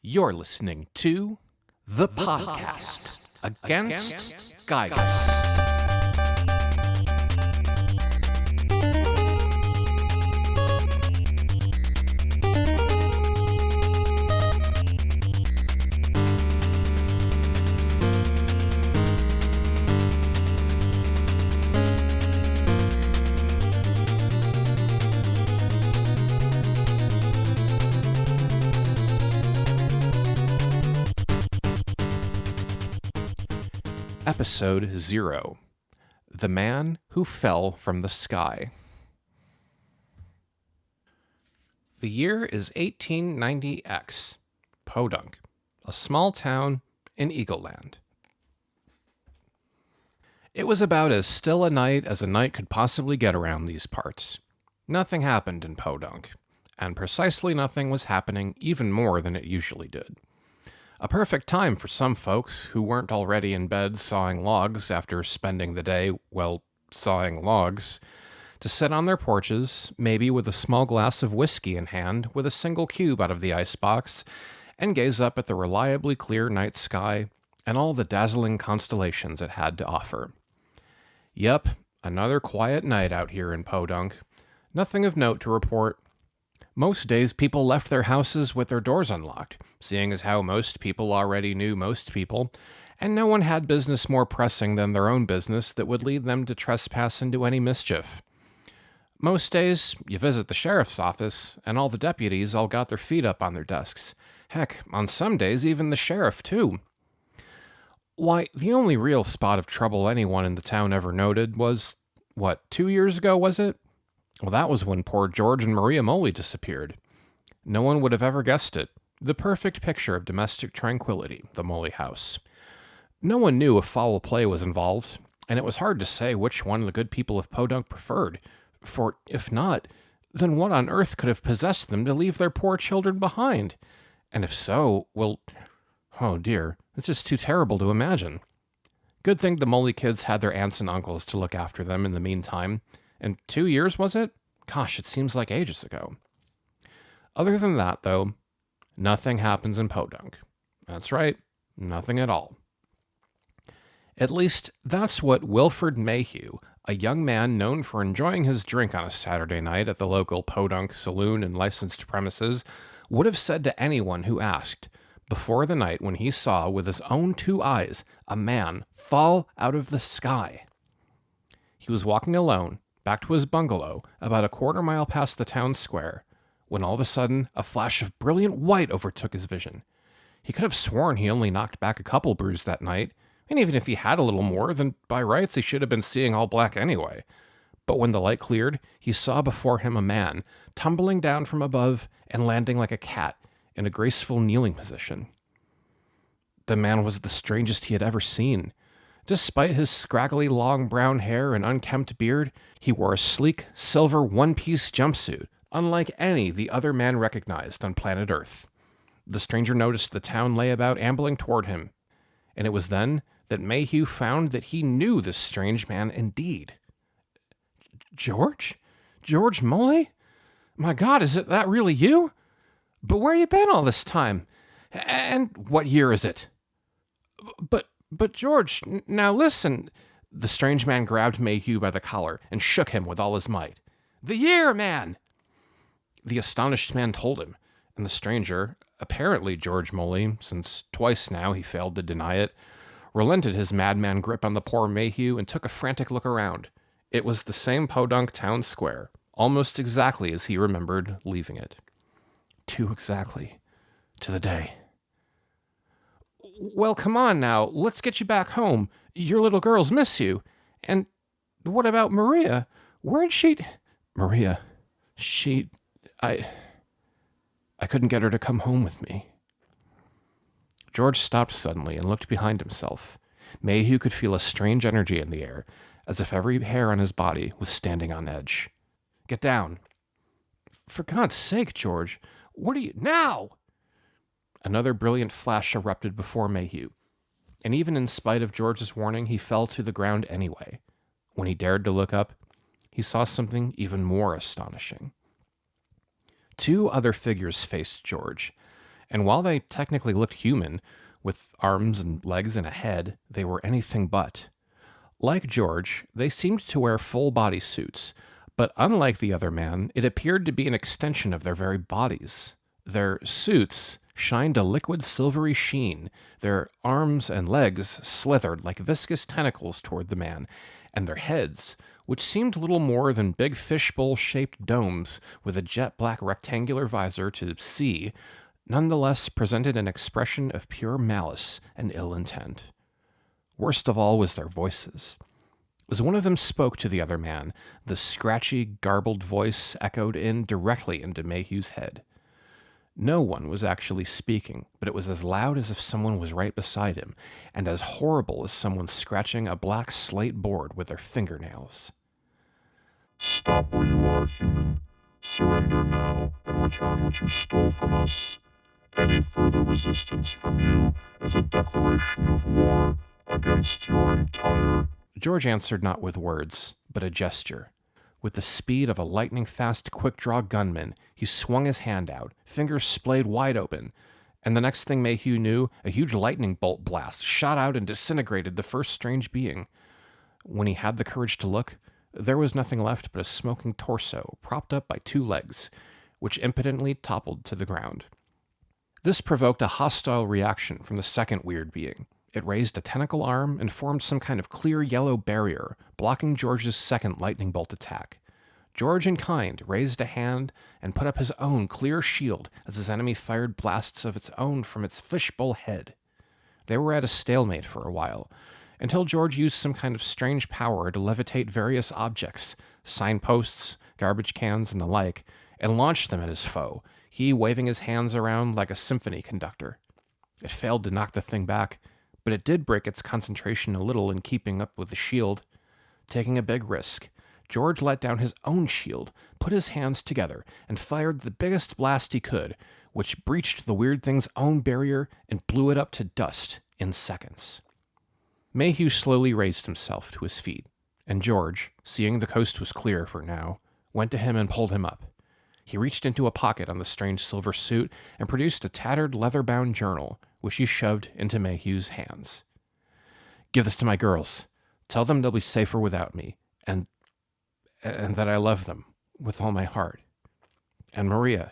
You're listening to The Podcast Against Giygas. Episode 0, The Man Who Fell from the Sky. The year is 1890X, Podunk, a small town in Eagleland. It was about as still a night as a night could possibly get around these parts. Nothing happened in Podunk, and precisely nothing was happening even more than it usually did. A perfect time for some folks who weren't already in bed sawing logs after spending the day, sawing logs, to sit on their porches, maybe with a small glass of whiskey in hand with a single cube out of the icebox, and gaze up at the reliably clear night sky and all the dazzling constellations it had to offer. Yep, another quiet night out here in Podunk. Nothing of note to report. Most days people left their houses with their doors unlocked, seeing as how most people already knew most people, and no one had business more pressing than their own business that would lead them to trespass into any mischief. Most days, you visit the sheriff's office, and all the deputies all got their feet up on their desks. Heck, on some days even the sheriff, too. Why, the only real spot of trouble anyone in the town ever noted was, 2 years ago, was it? Well, that was when poor George and Maria Moley disappeared. No one would have ever guessed it. The perfect picture of domestic tranquility, the Moley house. No one knew if foul play was involved, and it was hard to say which one the good people of Podunk preferred. For if not, then what on earth could have possessed them to leave their poor children behind? And if so, oh dear, it's just too terrible to imagine. Good thing the Moley kids had their aunts and uncles to look after them in the meantime. And 2 years, was it? Gosh, it seems like ages ago. Other than that, though, nothing happens in Podunk. That's right, nothing at all. At least, that's what Wilfred Mayhew, a young man known for enjoying his drink on a Saturday night at the local Podunk saloon and licensed premises, would have said to anyone who asked, before the night when he saw with his own 2 eyes a man fall out of the sky. He was walking alone, back to his bungalow, about a quarter mile past the town square, when all of a sudden a flash of brilliant white overtook his vision. He could have sworn he only knocked back a couple brews that night, and even if he had a little more, then by rights he should have been seeing all black anyway. But when the light cleared, he saw before him a man, tumbling down from above and landing like a cat, in a graceful kneeling position. The man was the strangest he had ever seen. Despite his scraggly long brown hair and unkempt beard, he wore a sleek, silver one-piece jumpsuit, unlike any the other man recognized on planet Earth. The stranger noticed the town lay about ambling toward him, and it was then that Mayhew found that he knew this strange man indeed. George? George Moley? My God, is it that really you? But where you been all this time? And what year is it? But George, now listen. The strange man grabbed Mayhew by the collar and shook him with all his might. The year, man! The astonished man told him, and the stranger, apparently George Moley, since twice now he failed to deny it, relented his madman grip on the poor Mayhew and took a frantic look around. It was the same Podunk town square, almost exactly as he remembered leaving it. 2 exactly, to the day. Well, come on now, let's get you back home. Your little girls miss you. And what about Maria? Where'd she... Maria, I couldn't get her to come home with me. George stopped suddenly and looked behind himself. Mayhew could feel a strange energy in the air, as if every hair on his body was standing on edge. Get down. For God's sake, George, what are you... Now! Another brilliant flash erupted before Mayhew, and even in spite of George's warning, he fell to the ground anyway. When he dared to look up, he saw something even more astonishing. 2 other figures faced George, And while they technically looked human, with arms and legs and a head, they were anything but. Like George, they seemed to wear full body suits, but unlike the other man, it appeared to be an extension of their very bodies. Their suits shined a liquid silvery sheen, their arms and legs slithered like viscous tentacles toward the man, and their heads, which seemed little more than big fishbowl-shaped domes with a jet-black rectangular visor to see, nonetheless presented an expression of pure malice and ill intent. Worst of all was their voices. As one of them spoke to the other man, the scratchy, garbled voice echoed in directly into Mayhew's head. No one was actually speaking, but it was as loud as if someone was right beside him, and as horrible as someone scratching a black slate board with their fingernails. Stop where you are, human. Surrender now and return what you stole from us. Any further resistance from you is a declaration of war against your entire... George answered not with words, but a gesture. With the speed of a lightning-fast quick-draw gunman, he swung his hand out, fingers splayed wide open, and the next thing Mayhew knew, a huge lightning bolt blast shot out and disintegrated the first strange being. When he had the courage to look, there was nothing left but a smoking torso propped up by two legs, which impotently toppled to the ground. This provoked a hostile reaction from the second weird being. It raised a tentacle arm and formed some kind of clear yellow barrier, blocking George's second lightning bolt attack. George, in kind, raised a hand and put up his own clear shield as his enemy fired blasts of its own from its fishbowl head. They were at a stalemate for a while, until George used some kind of strange power to levitate various objects, signposts, garbage cans, and the like, and launched them at his foe, he waving his hands around like a symphony conductor. It failed to knock the thing back, but it did break its concentration a little in keeping up with the shield. Taking a big risk, George let down his own shield, put his hands together, and fired the biggest blast he could, which breached the weird thing's own barrier and blew it up to dust in seconds. Mayhew slowly raised himself to his feet, and George, seeing the coast was clear for now, went to him and pulled him up. He reached into a pocket on the strange silver suit and produced a tattered leather-bound journal, which he shoved into Mayhew's hands. "Give this to my girls. Tell them they'll be safer without me, and that I love them with all my heart. And Maria,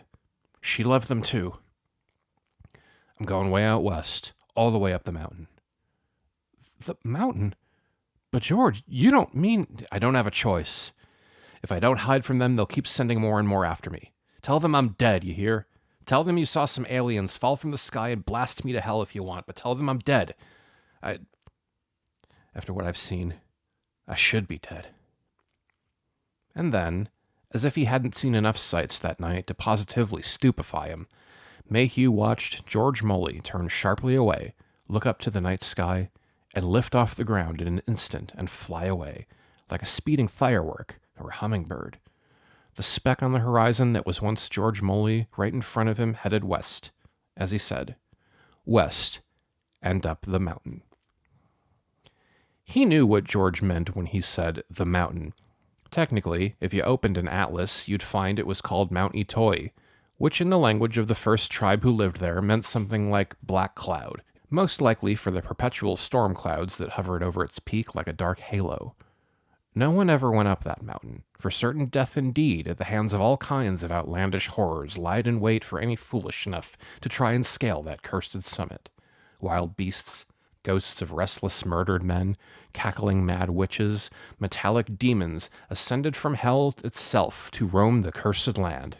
she loved them too. I'm going way out west, all the way up the mountain." "The mountain? But George, you don't mean..." "I don't have a choice. If I don't hide from them, they'll keep sending more and more after me. Tell them I'm dead, you hear? Tell them you saw some aliens fall from the sky and blast me to hell if you want, but tell them I'm dead. After what I've seen, I should be dead." And then, as if he hadn't seen enough sights that night to positively stupefy him, Mayhew watched George Moley turn sharply away, look up to the night sky, and lift off the ground in an instant and fly away, like a speeding firework or a hummingbird. The speck on the horizon that was once George Moley right in front of him headed west, as he said, west and up the mountain. He knew what George meant when he said the mountain. Technically, if you opened an atlas, you'd find it was called Mount Itoi, which in the language of the first tribe who lived there meant something like black cloud, most likely for the perpetual storm clouds that hovered over its peak like a dark halo. No one ever went up that mountain, for certain death indeed at the hands of all kinds of outlandish horrors lied in wait for any foolish enough to try and scale that cursed summit. Wild beasts, ghosts of restless murdered men, cackling mad witches, metallic demons ascended from hell itself to roam the cursed land.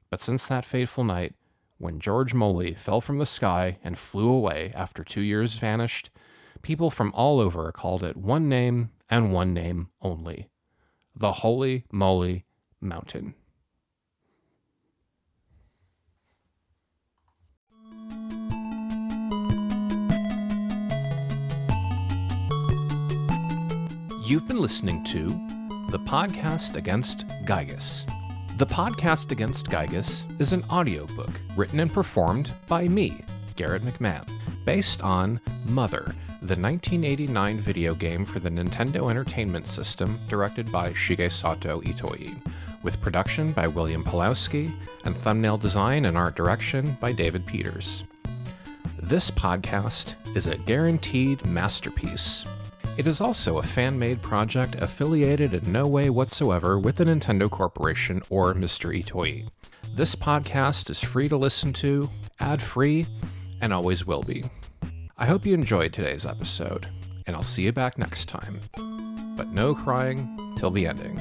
But since that fateful night, when George Moley fell from the sky and flew away after 2 years vanished, people from all over called it one name and one name only: the Holy Moly Mountain. You've been listening to The Podcast Against Giygas. The Podcast Against Giygas is an audiobook written and performed by me, Garrett McMahon, based on Mother, the 1989 video game for the Nintendo Entertainment System directed by Shigesato Itoi, with production by William Pulowski and thumbnail design and art direction by David Peters. This podcast is a Gare-anteed masterpiece. It is also a fan-made project affiliated in no way whatsoever with the Nintendo Corporation or Mr. Itoi. This podcast is free to listen to, ad-free, and always will be. I hope you enjoyed today's episode, and I'll see you back next time. But no crying till the ending.